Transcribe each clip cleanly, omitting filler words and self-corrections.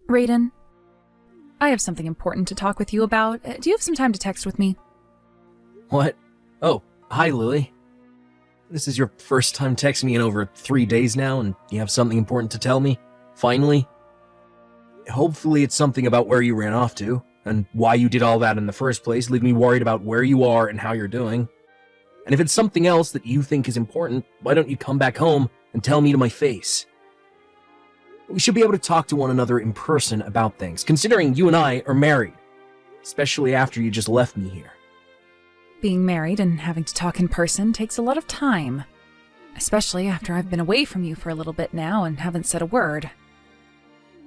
Raiden, I have something important to talk with you about. Do you have some time to text with me? What? Oh, hi, Lily. This is your first time texting me in over 3 days now, and you have something important to tell me? Finally? Hopefully it's something about where you ran off to, and why you did all that in the first place, leaving me worried about where you are and how you're doing. And if it's something else that you think is important, why don't you come back home and tell me to my face? We should be able to talk to one another in person about things, considering you and I are married. Especially after you just left me here. Being married and having to talk in person takes a lot of time. Especially after I've been away from you for a little bit now and haven't said a word.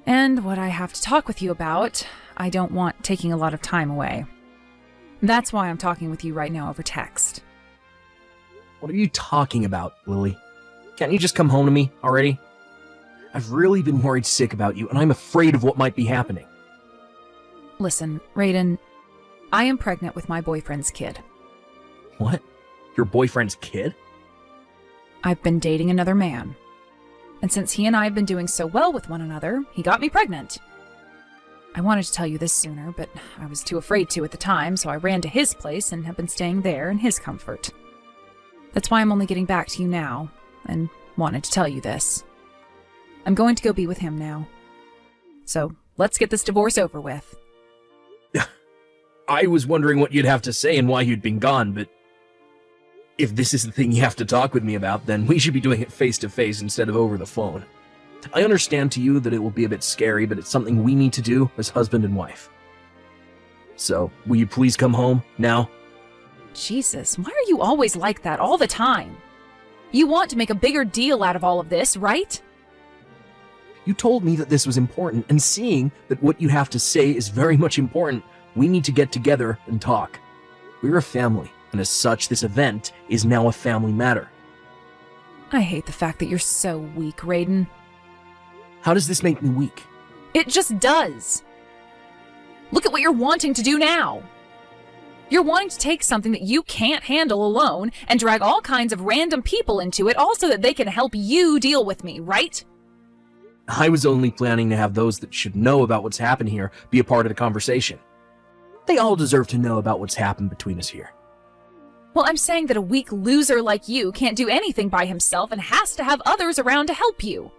And what I have to talk with you about, I don't want taking a lot of time away. That's why I'm talking with you right now over text. What are you talking about, Lily? Can't you just come home to me already? I've really been worried sick about you, and I'm afraid of what might be happening. Listen, Raiden, I am pregnant with my boyfriend's kid. What? Your boyfriend's kid? I've been dating another man. And since he and I have been doing so well with one another, he got me pregnant. I wanted to tell you this sooner, but I was too afraid to at the time, so I ran to his place and have been staying there in his comfort. That's why I'm only getting back to you now, and wanted to tell you this. I'm going to go be with him now. So, let's get this divorce over with. I was wondering what you'd have to say and why you'd been gone, but if this is the thing you have to talk with me about, then we should be doing it face to face instead of over the phone. I understand to you that it will be a bit scary, but it's something we need to do as husband and wife. So, will you please come home now? Jesus, why are you always like that all the time? You want to make a bigger deal out of all of this, right? You told me that this was important, and seeing that what you have to say is very much important, we need to get together and talk. We're a family, and as such, this event is now a family matter. I hate the fact that you're so weak, Raiden. How does this make me weak? It just does. Look at what you're wanting to do now. You're wanting to take something that you can't handle alone and drag all kinds of random people into it, all so that they can help you deal with me, right? I was only planning to have those that should know about what's happened here be a part of the conversation. They all deserve to know about what's happened between us here. Well, I'm saying that a weak loser like you can't do anything by himself and has to have others around to help you.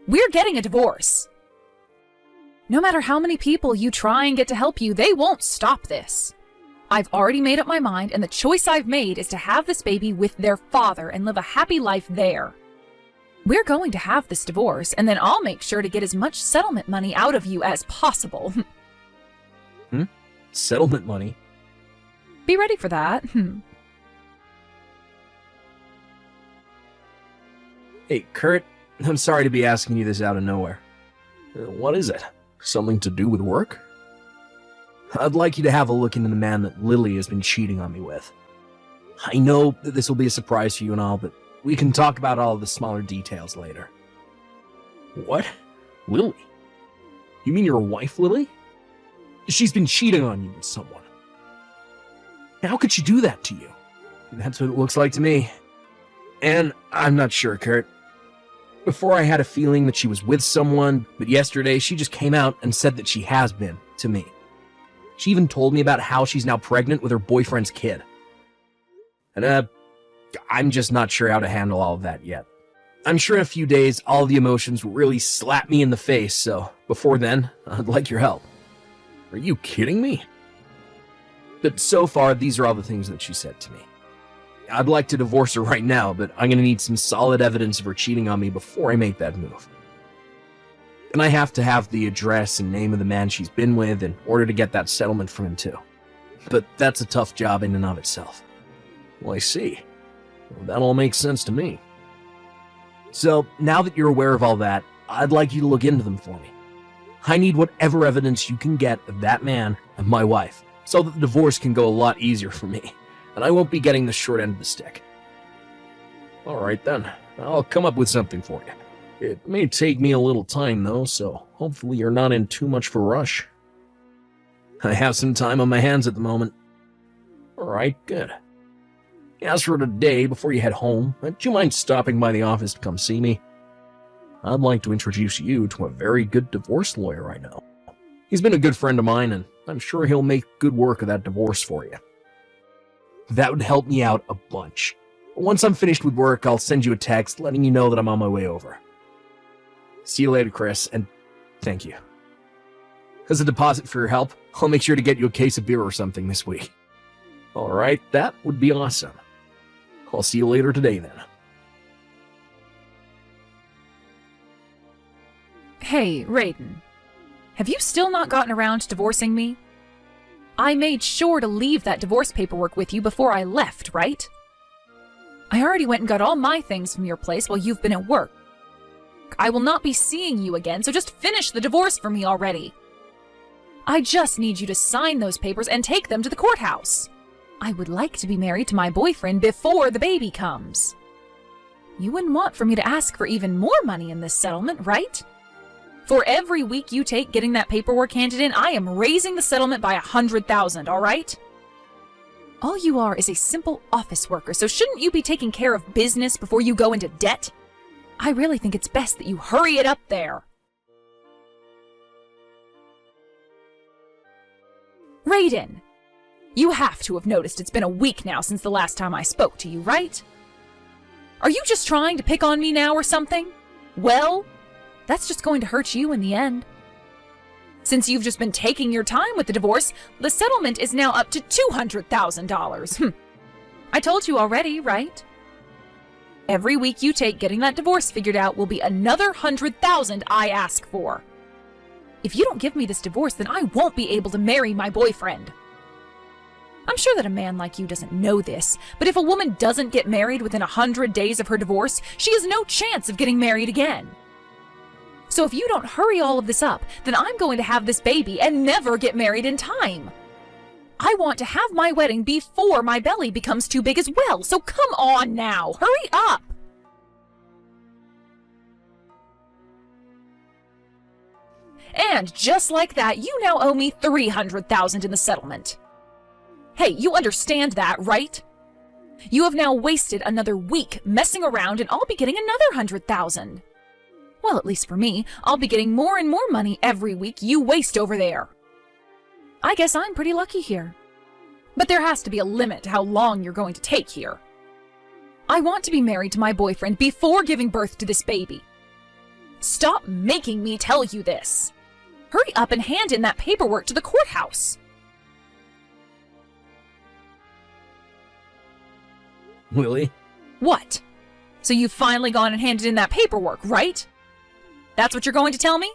We're getting a divorce. No matter how many people you try and get to help you, they won't stop this. I've already made up my mind, and the choice I've made is to have this baby with their father and live a happy life there. We're going to have this divorce, and then I'll make sure to get as much settlement money out of you as possible. Settlement money? Be ready for that. Hey, Kurt, I'm sorry to be asking you this out of nowhere. What is it? Something to do with work? I'd like you to have a look into the man that Lily has been cheating on me with. I know that this will be a surprise for you and all, but we can talk about all of the smaller details later. What? Lily? You mean your wife, Lily? She's been cheating on you with someone. How could she do that to you? That's what it looks like to me. And I'm not sure, Kurt. Before I had a feeling that she was with someone, but yesterday she just came out and said that she has been, to me. She even told me about how she's now pregnant with her boyfriend's kid. And, I'm just not sure how to handle all of that yet. I'm sure in a few days, all the emotions will really slap me in the face, so before then, I'd like your help. Are you kidding me? But so far, these are all the things that she said to me. I'd like to divorce her right now, but I'm gonna need some solid evidence of her cheating on me before I make that move. And I have to have the address and name of the man she's been with in order to get that settlement from him too. But that's a tough job in and of itself. Well, I see. Well, that all makes sense to me. So, now that you're aware of all that, I'd like you to look into them for me. I need whatever evidence you can get of that man and my wife, so that the divorce can go a lot easier for me, and I won't be getting the short end of the stick. Alright then, I'll come up with something for you. It may take me a little time though, so hopefully you're not in too much of a rush. I have some time on my hands at the moment. Alright, good. As for today, before you head home, do you mind stopping by the office to come see me? I'd like to introduce you to a very good divorce lawyer I know. He's been a good friend of mine, and I'm sure he'll make good work of that divorce for you. That would help me out a bunch. Once I'm finished with work, I'll send you a text letting you know that I'm on my way over. See you later, Chris, and thank you. As a deposit for your help, I'll make sure to get you a case of beer or something this week. Alright, that would be awesome. I'll see you later today then. Hey, Raiden. Have you still not gotten around to divorcing me? I made sure to leave that divorce paperwork with you before I left, right? I already went and got all my things from your place while you've been at work. I will not be seeing you again, so just finish the divorce for me already. I just need you to sign those papers and take them to the courthouse. I would like to be married to my boyfriend before the baby comes. You wouldn't want for me to ask for even more money in this settlement, right? For every week you take getting that paperwork handed in, I am raising the settlement by 100,000, all right? All you are is a simple office worker, so shouldn't you be taking care of business before you go into debt? I really think it's best that you hurry it up there. Raiden, you have to have noticed it's been a week now since the last time I spoke to you, right? Are you just trying to pick on me now or something? Well, that's just going to hurt you in the end. Since you've just been taking your time with the divorce, the settlement is now up to $200,000. I told you already, right? Every week you take getting that divorce figured out will be another 100,000 I ask for. If you don't give me this divorce, then I won't be able to marry my boyfriend. I'm sure that a man like you doesn't know this, but if a woman doesn't get married within 100 days of her divorce, she has no chance of getting married again. So if you don't hurry all of this up, then I'm going to have this baby and never get married in time. I want to have my wedding before my belly becomes too big as well, so come on now, hurry up! And just like that, you now owe me $300,000 in the settlement. Hey, you understand that, right? You have now wasted another week messing around and I'll be getting another 100,000. Well, at least for me, I'll be getting more and more money every week you waste over there. I guess I'm pretty lucky here. But there has to be a limit to how long you're going to take here. I want to be married to my boyfriend before giving birth to this baby. Stop making me tell you this. Hurry up and hand in that paperwork to the courthouse. Lily? What? So you've finally gone and handed in that paperwork, right? That's what you're going to tell me?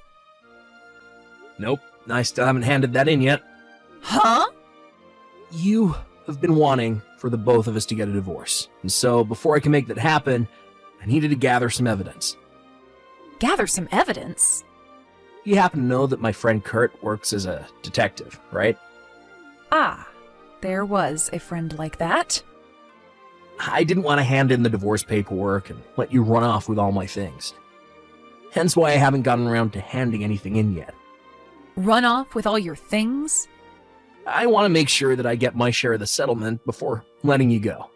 Nope, I still haven't handed that in yet. Huh? You have been wanting for the both of us to get a divorce, and so before I can make that happen, I needed to gather some evidence. Gather some evidence? You happen to know that my friend Kurt works as a detective, right? Ah, there was a friend like that. I didn't want to hand in the divorce paperwork and let you run off with all my things. Hence why I haven't gotten around to handing anything in yet. Run off with all your things? I want to make sure that I get my share of the settlement before letting you go.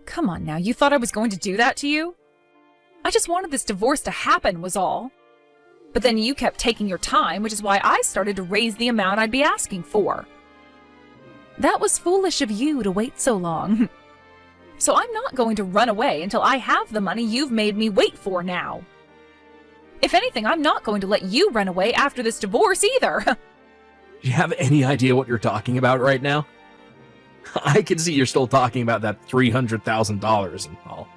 Come on now, you thought I was going to do that to you? I just wanted this divorce to happen was all. But then you kept taking your time, which is why I started to raise the amount I'd be asking for. That was foolish of you to wait so long. So I'm not going to run away until I have the money you've made me wait for now. If anything, I'm not going to let you run away after this divorce either. Do you have any idea what you're talking about right now? I can see you're still talking about that $300,000 and all.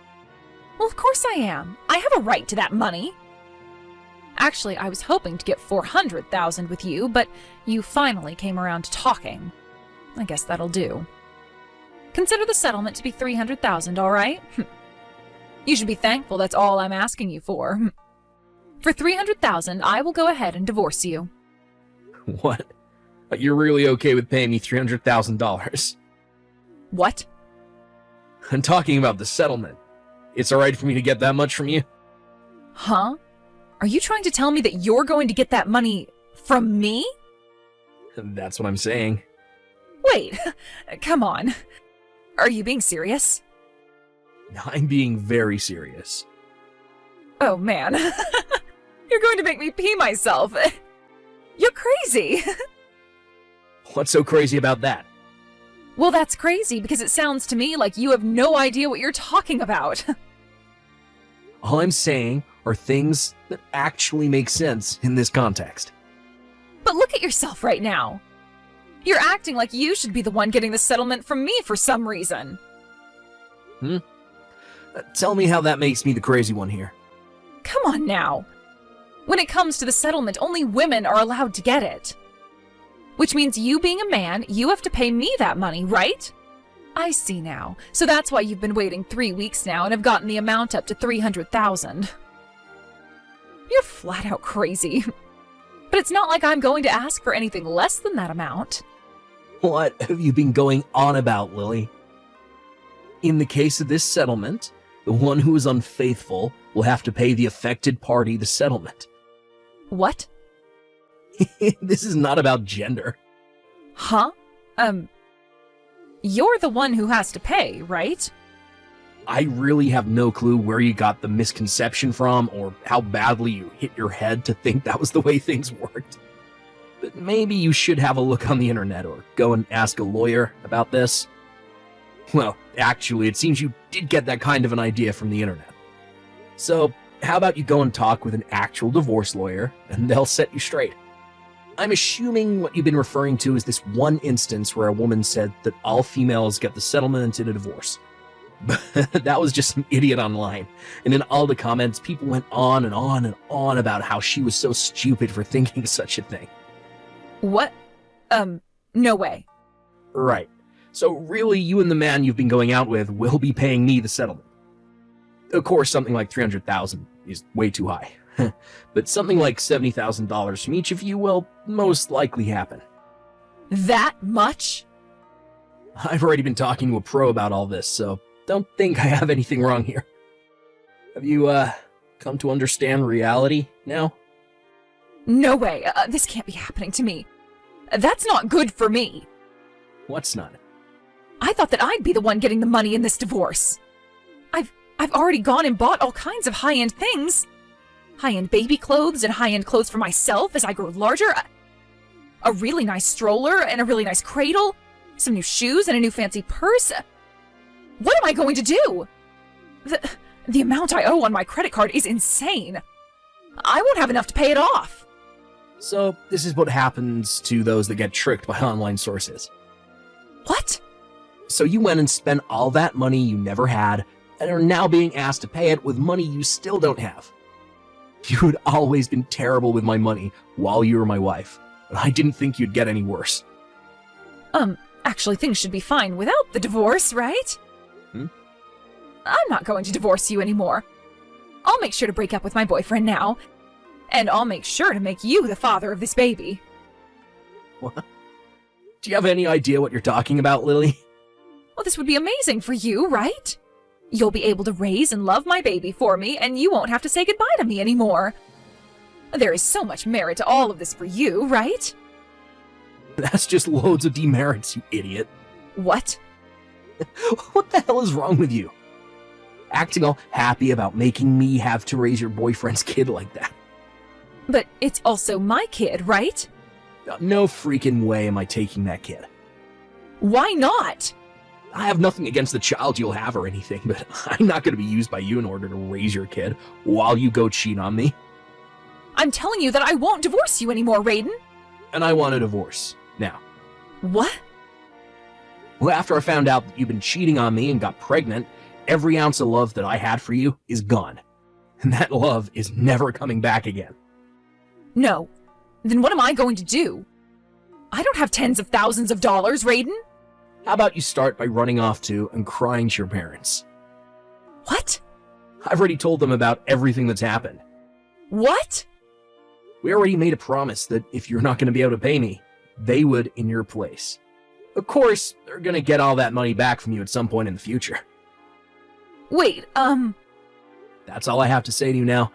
Well, of course I am. I have a right to that money. Actually, I was hoping to get $400,000 with you, but you finally came around to talking. I guess that'll do. Consider the settlement to be $300,000, all right? You should be thankful that's all I'm asking you for. For $300,000, I will go ahead and divorce you. What? You're really okay with paying me $300,000? What? I'm talking about the settlement. It's all right for me to get that much from you? Huh? Are you trying to tell me that you're going to get that money from me? That's what I'm saying. Wait, come on. Are you being serious? I'm being very serious. Oh man. You're going to make me pee myself. You're crazy. What's so crazy about that? Well, that's crazy because it sounds to me like you have no idea what you're talking about. All I'm saying are things that actually make sense in this context. But look at yourself right now. You're acting like you should be the one getting the settlement from me for some reason. Tell me how that makes me the crazy one here. Come on now. When it comes to the settlement, only women are allowed to get it. Which means you being a man, you have to pay me that money, right? I see now. So that's why you've been waiting 3 weeks now and have gotten the amount up to 300,000. You're flat out crazy. But it's not like I'm going to ask for anything less than that amount. What have you been going on about, Lily? In the case of this settlement, the one who is unfaithful will have to pay the affected party the settlement. What? This is not about gender. Huh? You're the one who has to pay, right? I really have no clue where you got the misconception from or how badly you hit your head to think that was the way things worked. But maybe you should have a look on the internet or go and ask a lawyer about this. Well, actually, it seems you did get that kind of an idea from the internet. So, how about you go and talk with an actual divorce lawyer, and they'll set you straight. I'm assuming what you've been referring to is this one instance where a woman said that all females get the settlement in a divorce. That was just some idiot online, and in all the comments, people went on and on and on about how she was so stupid for thinking such a thing. What? No way. Right. So really, you and the man you've been going out with will be paying me the settlement. Of course, something like $300,000 is way too high. But something like $70,000 from each of you will most likely happen. That much? I've already been talking to a pro about all this, so don't think I have anything wrong here. Have you, come to understand reality now? No way. This can't be happening to me. That's not good for me. What's not? I thought that I'd be the one getting the money in this divorce. I've already gone and bought all kinds of high-end things. High-end baby clothes and high-end clothes for myself as I grow larger. A really nice stroller and a really nice cradle. Some new shoes and a new fancy purse. What am I going to do? The amount I owe on my credit card is insane. I won't have enough to pay it off. So, this is what happens to those that get tricked by online sources. What? So you went and spent all that money you never had, and are now being asked to pay it with money you still don't have. You had always been terrible with my money while you were my wife, but I didn't think you'd get any worse. Actually things should be fine without the divorce, right? I'm not going to divorce you anymore. I'll make sure to break up with my boyfriend now, and I'll make sure to make you the father of this baby. What? Do you have any idea what you're talking about, Lily? Well, this would be amazing for you, right? You'll be able to raise and love my baby for me, and you won't have to say goodbye to me anymore. There is so much merit to all of this for you, right? That's just loads of demerits, you idiot. What? What the hell is wrong with you? Acting all happy about making me have to raise your boyfriend's kid like that. But it's also my kid, right? No freaking way am I taking that kid. Why not? I have nothing against the child you'll have or anything, but I'm not going to be used by you in order to raise your kid while you go cheat on me. I'm telling you that I won't divorce you anymore, Raiden. And I want a divorce. Now. What? Well, after I found out that you've been cheating on me and got pregnant, every ounce of love that I had for you is gone. And that love is never coming back again. No. Then what am I going to do? I don't have tens of thousands of dollars, Raiden. How about you start by running off to and crying to your parents? What? I've already told them about everything that's happened. What? We already made a promise that if you're not going to be able to pay me, they would in your place. Of course, they're going to get all that money back from you at some point in the future. Wait, That's all I have to say to you now.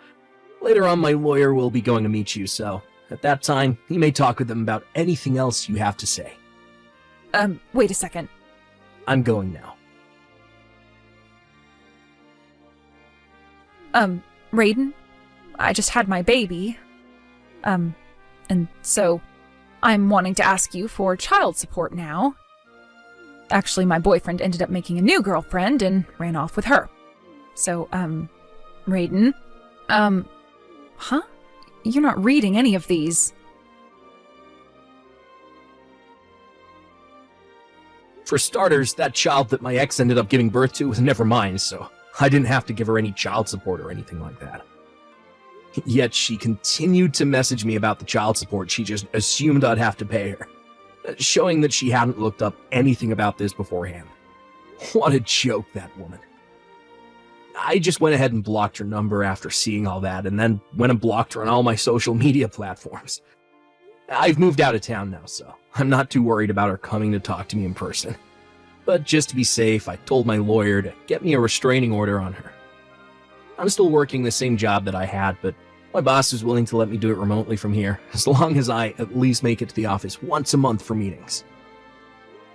Later on, my lawyer will be going to meet you, so at that time, he may talk with them about anything else you have to say. Wait a second. I'm going now. Raiden, I just had my baby. And so I'm wanting to ask you for child support now. Actually, my boyfriend ended up making a new girlfriend and ran off with her. So, Raiden, huh? You're not reading any of these. For starters, that child that my ex ended up giving birth to was never mine, so I didn't have to give her any child support or anything like that. Yet she continued to message me about the child support she just assumed I'd have to pay her, showing that she hadn't looked up anything about this beforehand. What a joke, that woman. I just went ahead and blocked her number after seeing all that, and then went and blocked her on all my social media platforms. I've moved out of town now, so I'm not too worried about her coming to talk to me in person. But just to be safe, I told my lawyer to get me a restraining order on her. I'm still working the same job that I had, but my boss is willing to let me do it remotely from here, as long as I at least make it to the office once a month for meetings.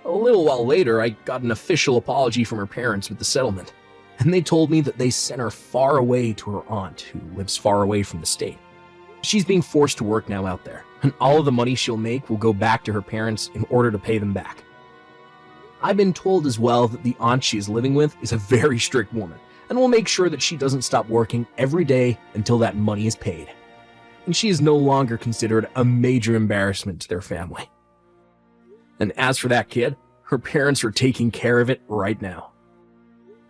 A little while later, I got an official apology from her parents with the settlement, and they told me that they sent her far away to her aunt, who lives far away from the state. She's being forced to work now out there, and all of the money she'll make will go back to her parents in order to pay them back. I've been told as well that the aunt she is living with is a very strict woman, and will make sure that she doesn't stop working every day until that money is paid. And she is no longer considered a major embarrassment to their family. And as for that kid, her parents are taking care of it right now.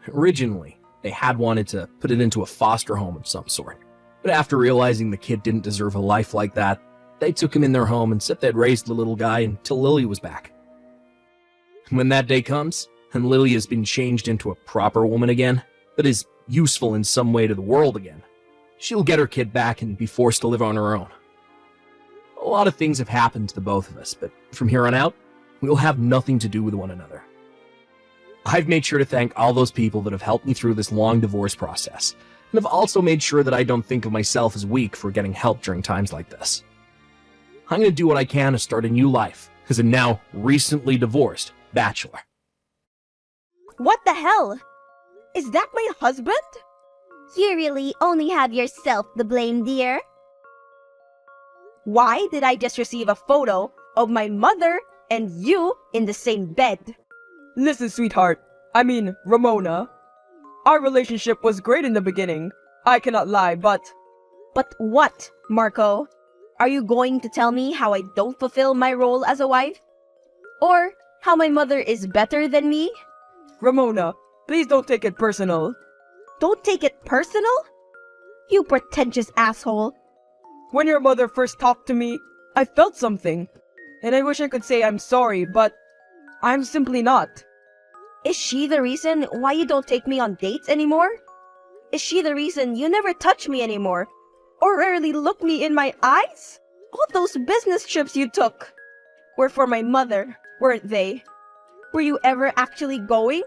Originally, they had wanted to put it into a foster home of some sort, but after realizing the kid didn't deserve a life like that, they took him in their home and said they'd raise the little guy until Lily was back. When that day comes, and Lily has been changed into a proper woman again, that is useful in some way to the world again, she'll get her kid back and be forced to live on her own. A lot of things have happened to the both of us, but from here on out, we'll have nothing to do with one another. I've made sure to thank all those people that have helped me through this long divorce process, and have also made sure that I don't think of myself as weak for getting help during times like this. I'm going to do what I can to start a new life as a now recently divorced bachelor. What the hell? Is that my husband? You really only have yourself to blame, dear. Why did I just receive a photo of my mother and you in the same bed? Listen, sweetheart. I mean, Ramona. Our relationship was great in the beginning. I cannot lie, but... But what, Marco? Are you going to tell me how I don't fulfill my role as a wife? Or how my mother is better than me? Ramona, please don't take it personal. Don't take it personal? You pretentious asshole. When your mother first talked to me, I felt something. And I wish I could say I'm sorry, but I'm simply not. Is she the reason why you don't take me on dates anymore? Is she the reason you never touch me anymore? Or rarely look me in my eyes? All those business trips you took were for my mother, weren't they? Were you ever actually going?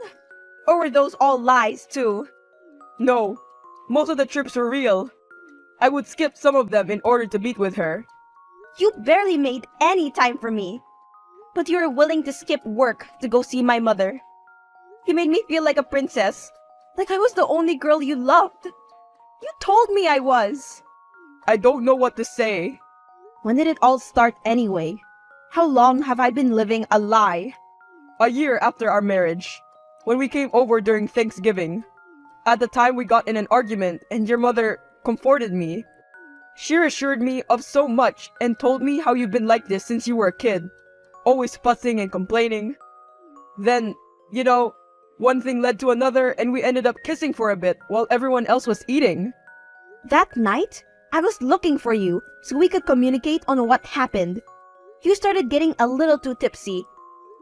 Or were those all lies too? No, most of the trips were real. I would skip some of them in order to meet with her. You barely made any time for me. But you were willing to skip work to go see my mother. You made me feel like a princess. Like I was the only girl you loved. You told me I was. I don't know what to say. When did it all start anyway? How long have I been living a lie? A year after our marriage, when we came over during Thanksgiving. At the time we got in an argument and your mother comforted me. She assured me of so much and told me how you've been like this since you were a kid. Always fussing and complaining. Then, one thing led to another and we ended up kissing for a bit while everyone else was eating. That night, I was looking for you so we could communicate on what happened. You started getting a little too tipsy,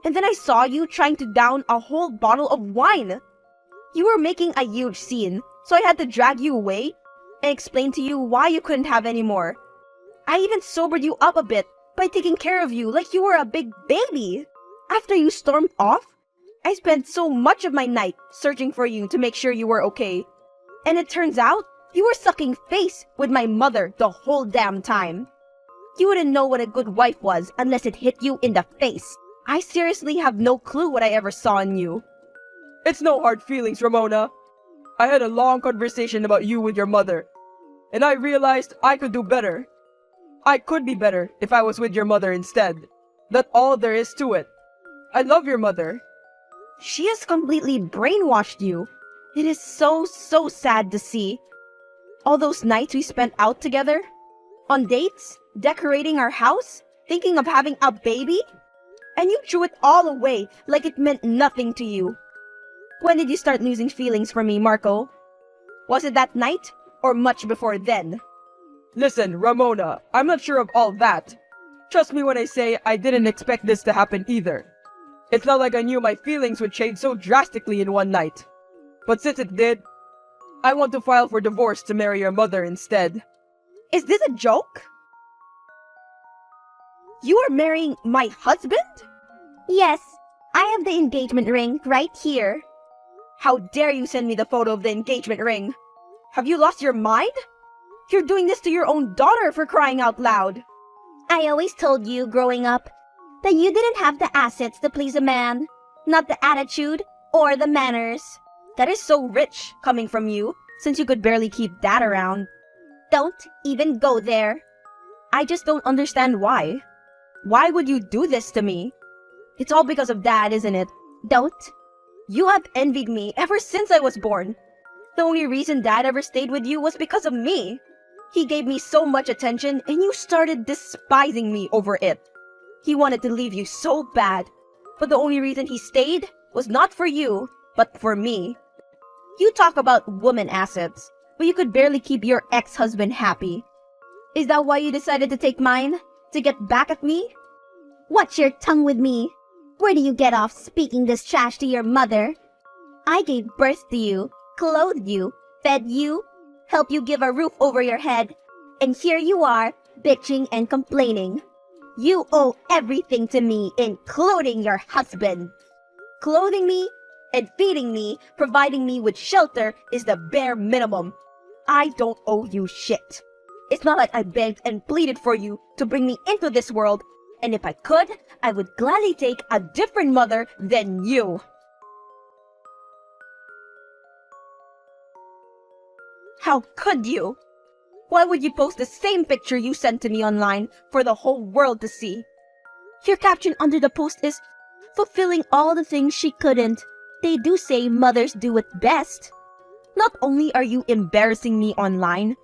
and then I saw you trying to down a whole bottle of wine. You were making a huge scene, so I had to drag you away and explain to you why you couldn't have any more. I even sobered you up a bit by taking care of you like you were a big baby. After you stormed off, I spent so much of my night searching for you to make sure you were okay. And it turns out, you were sucking face with my mother the whole damn time. You wouldn't know what a good wife was unless it hit you in the face. I seriously have no clue what I ever saw in you. It's no hard feelings, Ramona. I had a long conversation about you with your mother, and I realized I could do better. I could be better if I was with your mother instead. That's all there is to it. I love your mother. She has completely brainwashed you. It is so sad to see. All those nights we spent out together, on dates, decorating our house, thinking of having a baby, and you threw it all away like it meant nothing to you. When did you start losing feelings for me, Marco? Was it that night, or much before then? Listen, Ramona, I'm not sure of all that. Trust me when I say I didn't expect this to happen either. It's not like I knew my feelings would change so drastically in one night. But since it did, I want to file for divorce to marry your mother instead. Is this a joke? You are marrying my husband? Yes, I have the engagement ring right here. How dare you send me the photo of the engagement ring? Have you lost your mind? You're doing this to your own daughter, for crying out loud. I always told you growing up that you didn't have the assets to please a man, not the attitude or the manners. That is so rich coming from you, since you could barely keep that around. Don't even go there. I just don't understand why. Why would you do this to me? It's all because of Dad, isn't it? Don't. You have envied me ever since I was born. The only reason Dad ever stayed with you was because of me. He gave me so much attention and you started despising me over it. He wanted to leave you so bad, but the only reason he stayed was not for you, but for me. You talk about woman assets, but you could barely keep your ex-husband happy. Is that why you decided to take mine? To get back at me? Watch your tongue with me. Where do you get off speaking this trash to your mother? I gave birth to you, clothed you, fed you, helped you give a roof over your head, and here you are, bitching and complaining. You owe everything to me, including your husband. Clothing me and feeding me, providing me with shelter is the bare minimum. I don't owe you shit. It's not like I begged and pleaded for you to bring me into this world, and if I could, I would gladly take a different mother than you. How could you? Why would you post the same picture you sent to me online for the whole world to see? Your caption under the post is, fulfilling all the things she couldn't. They do say mothers do it best. Not only are you embarrassing me online,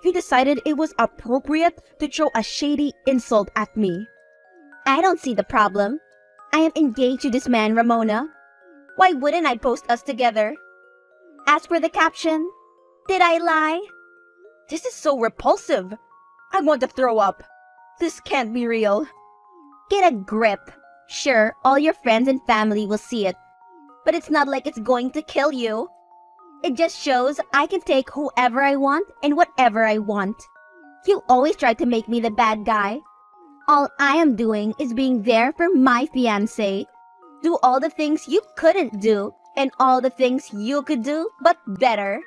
you decided it was appropriate to throw a shady insult at me. I don't see the problem. I am engaged to this man, Ramona. Why wouldn't I post us together? As for the caption, did I lie? This is so repulsive. I want to throw up. This can't be real. Get a grip. Sure, all your friends and family will see it, but it's not like it's going to kill you. It just shows I can take whoever I want and whatever I want. You always try to make me the bad guy. All I am doing is being there for my fiancé. Do all the things you couldn't do and all the things you could do, but better.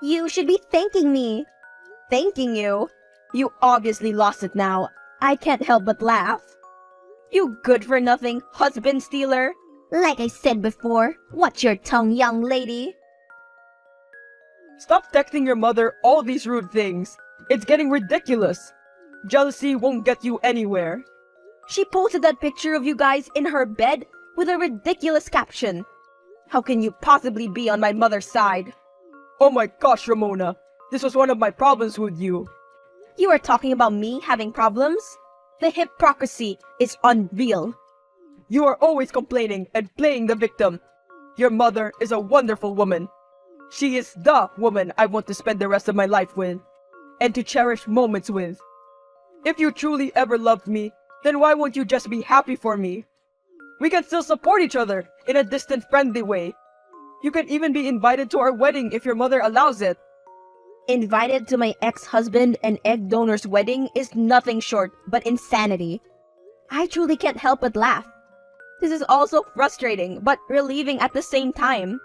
You should be thanking me. Thanking you? You obviously lost it now. I can't help but laugh. You good-for-nothing husband stealer. Like I said before, watch your tongue, young lady. Stop texting your mother all these rude things. It's getting ridiculous. Jealousy won't get you anywhere. She posted that picture of you guys in her bed with a ridiculous caption. How can you possibly be on my mother's side? Oh my gosh, Ramona. This was one of my problems with you. You are talking about me having problems? The hypocrisy is unreal. You are always complaining and playing the victim. Your mother is a wonderful woman. She is the woman I want to spend the rest of my life with, and to cherish moments with. If you truly ever loved me, then why won't you just be happy for me? We can still support each other in a distant, friendly way. You can even be invited to our wedding if your mother allows it. Invited to my ex-husband and egg donor's wedding is nothing short but insanity. I truly can't help but laugh. This is also frustrating but relieving at the same time.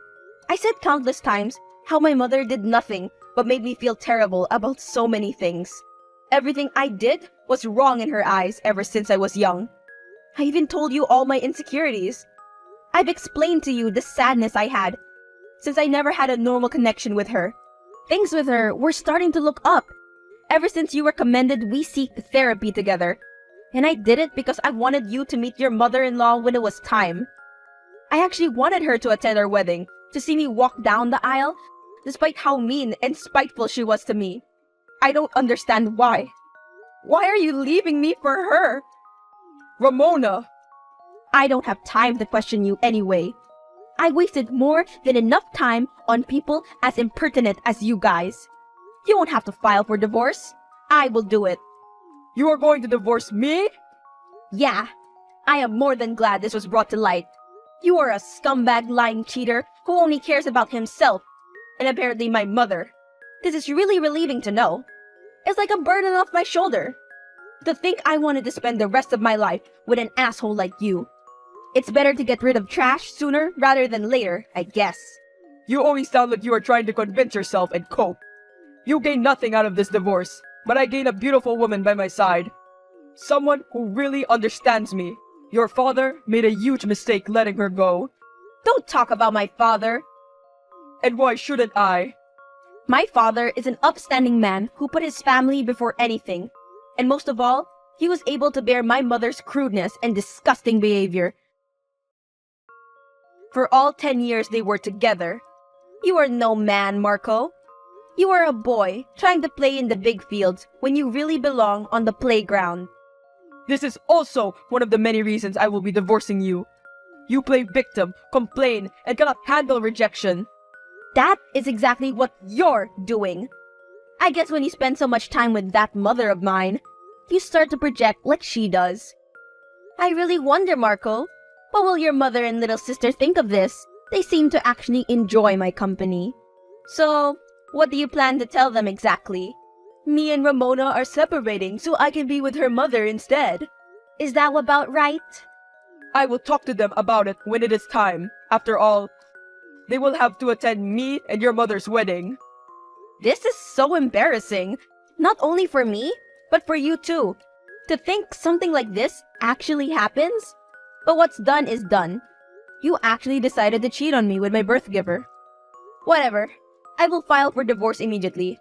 I said countless times how my mother did nothing but made me feel terrible about so many things. Everything I did was wrong in her eyes ever since I was young. I even told you all my insecurities. I've explained to you the sadness I had since I never had a normal connection with her. Things with her were starting to look up. Ever since you recommended we seek therapy together. And I did it because I wanted you to meet your mother-in-law when it was time. I actually wanted her to attend our wedding, to see me walk down the aisle, despite how mean and spiteful she was to me. I don't understand why. Why are you leaving me for her? Ramona! I don't have time to question you anyway. I wasted more than enough time on people as impertinent as you guys. You won't have to file for divorce. I will do it. You are going to divorce me? Yeah, I am more than glad this was brought to light. You are a scumbag lying cheater who only cares about himself, and apparently my mother. This is really relieving to know. It's like a burden off my shoulder. To think I wanted to spend the rest of my life with an asshole like you. It's better to get rid of trash sooner rather than later, I guess. You always sound like you are trying to convince yourself and cope. You gain nothing out of this divorce, but I gain a beautiful woman by my side. Someone who really understands me. Your father made a huge mistake letting her go. Don't talk about my father. And why shouldn't I? My father is an upstanding man who put his family before anything. And most of all, he was able to bear my mother's crudeness and disgusting behavior. For all 10 years they were together. You are no man, Marco. You are a boy trying to play in the big fields when you really belong on the playground. This is also one of the many reasons I will be divorcing you. You play victim, complain, and cannot handle rejection. That is exactly what you're doing. I guess when you spend so much time with that mother of mine, you start to project like she does. I really wonder, Marco, what will your mother and little sister think of this? They seem to actually enjoy my company. So, what do you plan to tell them exactly? Me and Ramona are separating so I can be with her mother instead. Is that about right? I will talk to them about it when it is time. After all, they will have to attend me and your mother's wedding. This is so embarrassing. Not only for me, but for you too. To think something like this actually happens? But what's done is done. You actually decided to cheat on me with my birth giver. Whatever. I will file for divorce immediately.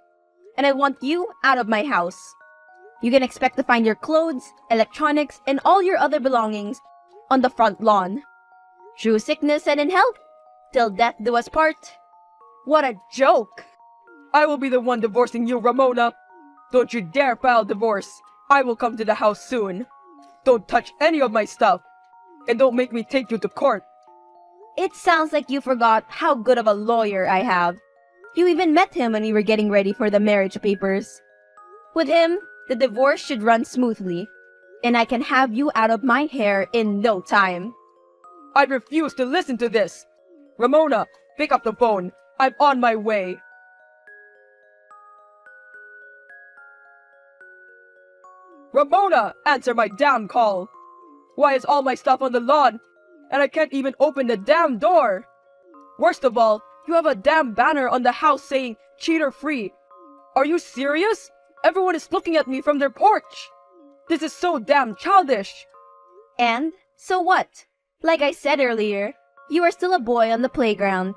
And I want you out of my house. You can expect to find your clothes, electronics, and all your other belongings on the front lawn. Through sickness and in health, till death do us part. What a joke! I will be the one divorcing you, Ramona. Don't you dare file divorce. I will come to the house soon. Don't touch any of my stuff. And don't make me take you to court. It sounds like you forgot how good of a lawyer I have. You even met him when we were getting ready for the marriage papers. With him, the divorce should run smoothly, and I can have you out of my hair in no time. I refuse to listen to this. Ramona, pick up the phone. I'm on my way. Ramona, answer my damn call. Why is all my stuff on the lawn? And I can't even open the damn door. Worst of all, you have a damn banner on the house saying cheater free. Are you serious? Everyone is looking at me from their porch. This is so damn childish. And so what? Like I said earlier, you are still a boy on the playground.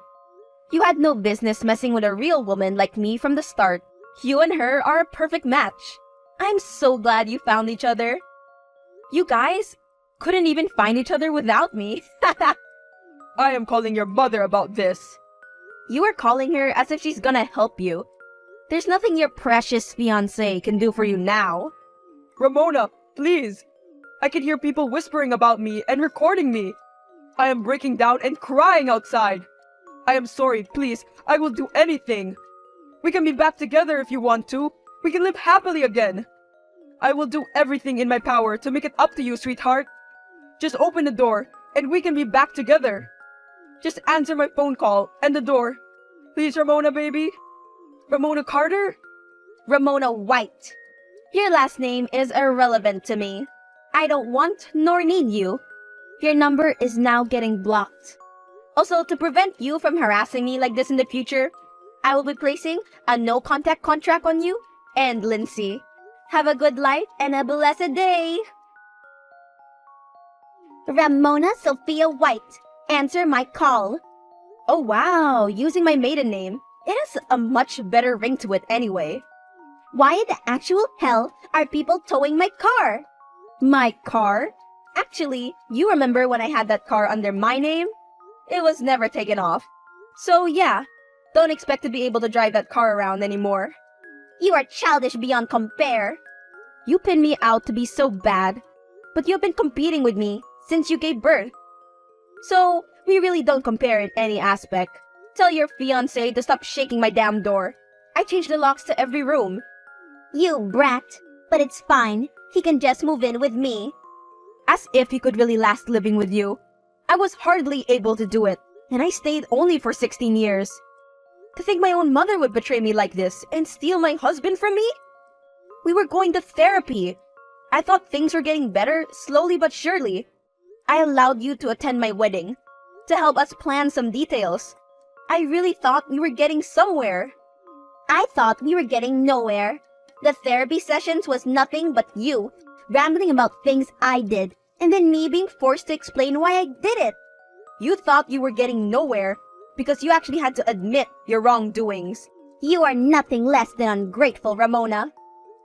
You had no business messing with a real woman like me from the start. You and her are a perfect match. I'm so glad you found each other. You guys couldn't even find each other without me. I am calling your mother about this. You are calling her as if she's gonna help you. There's nothing your precious fiancé can do for you now. Ramona, please. I can hear people whispering about me and recording me. I am breaking down and crying outside. I am sorry, please. I will do anything. We can be back together if you want to. We can live happily again. I will do everything in my power to make it up to you, sweetheart. Just open the door and we can be back together. Just answer my phone call and the door. Please, Ramona, baby. Ramona Carter? Ramona White. Your last name is irrelevant to me. I don't want nor need you. Your number is now getting blocked. Also, to prevent you from harassing me like this in the future, I will be placing a no-contact contract on you and Lindsay. Have a good life and a blessed day. Ramona Sophia White, answer my call. Oh wow, using my maiden name. It has a much better ring to it anyway. Why in the actual hell are people towing my car? My car? Actually, you remember when I had that car under my name? It was never taken off. So yeah, don't expect to be able to drive that car around anymore. You are childish beyond compare. You pin me out to be so bad, but you've been competing with me since you gave birth. So, we really don't compare in any aspect. Tell your fiancé to stop shaking my damn door. I changed the locks to every room. You brat. But it's fine. He can just move in with me. As if he could really last living with you. I was hardly able to do it, and I stayed only for 16 years. To think my own mother would betray me like this and steal my husband from me? We were going to therapy. I thought things were getting better, slowly but surely. I allowed you to attend my wedding, to help us plan some details. I really thought we were getting somewhere. I thought we were getting nowhere. The therapy sessions was nothing but you, rambling about things I did, and then me being forced to explain why I did it. You thought you were getting nowhere because you actually had to admit your wrongdoings. You are nothing less than ungrateful, Ramona.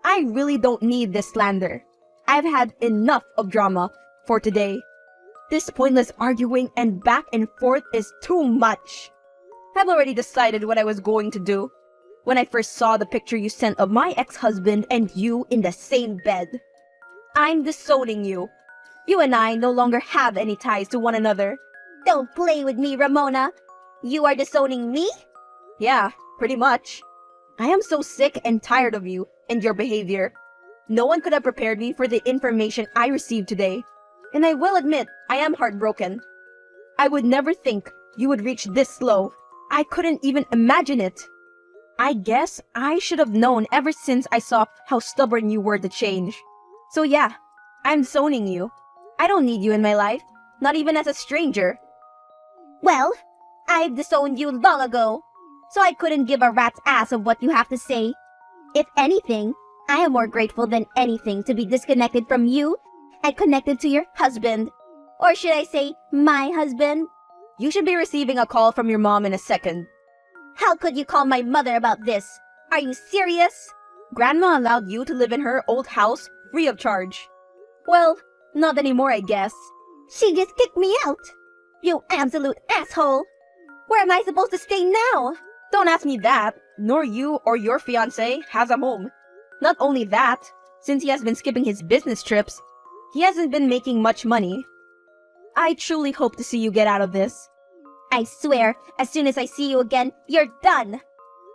I really don't need this slander. I've had enough of drama for today. This pointless arguing and back and forth is too much. I've already decided what I was going to do when I first saw the picture you sent of my ex-husband and you in the same bed. I'm disowning you. You and I no longer have any ties to one another. Don't play with me, Ramona. You are disowning me? Yeah, pretty much. I am so sick and tired of you and your behavior. No one could have prepared me for the information I received today. And I will admit, I am heartbroken. I would never think you would reach this low. I couldn't even imagine it. I guess I should have known ever since I saw how stubborn you were to change. So yeah, I'm disowning you. I don't need you in my life, not even as a stranger. Well, I've disowned you long ago, so I couldn't give a rat's ass of what you have to say. If anything, I am more grateful than anything to be disconnected from you and connected to your husband. Or should I say, my husband? You should be receiving a call from your mom in a second. How could you call my mother about this? Are you serious? Grandma allowed you to live in her old house free of charge. Well, not anymore, I guess. She just kicked me out. You absolute asshole. Where am I supposed to stay now? Don't ask me that. Nor you or your fiancé has a home. Not only that, since he has been skipping his business trips, he hasn't been making much money. I truly hope to see you get out of this. I swear, as soon as I see you again, you're done.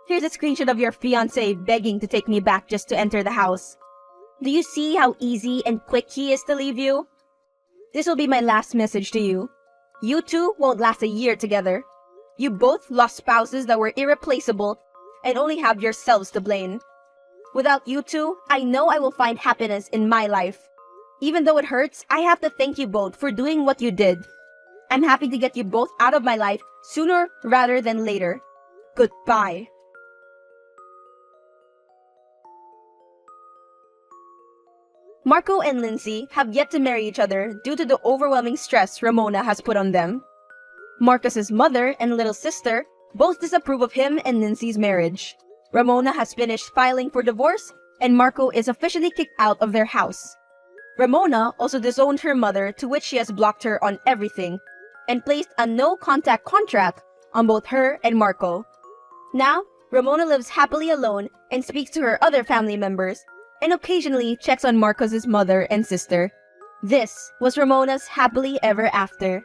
Here's a screenshot of your fiancé begging to take me back just to enter the house. Do you see how easy and quick he is to leave you? This will be my last message to you. You two won't last a year together. You both lost spouses that were irreplaceable and only have yourselves to blame. Without you two, I know I will find happiness in my life. Even though it hurts, I have to thank you both for doing what you did. I'm happy to get you both out of my life sooner rather than later. Goodbye. Marco and Lindsay have yet to marry each other due to the overwhelming stress Ramona has put on them. Marcus's mother and little sister both disapprove of him and Lindsay's marriage. Ramona has finished filing for divorce, and Marco is officially kicked out of their house. Ramona also disowned her mother, to which she has blocked her on everything, and placed a no-contact contract on both her and Marco. Now, Ramona lives happily alone and speaks to her other family members, and occasionally checks on Marcos' mother and sister. This was Ramona's happily ever after.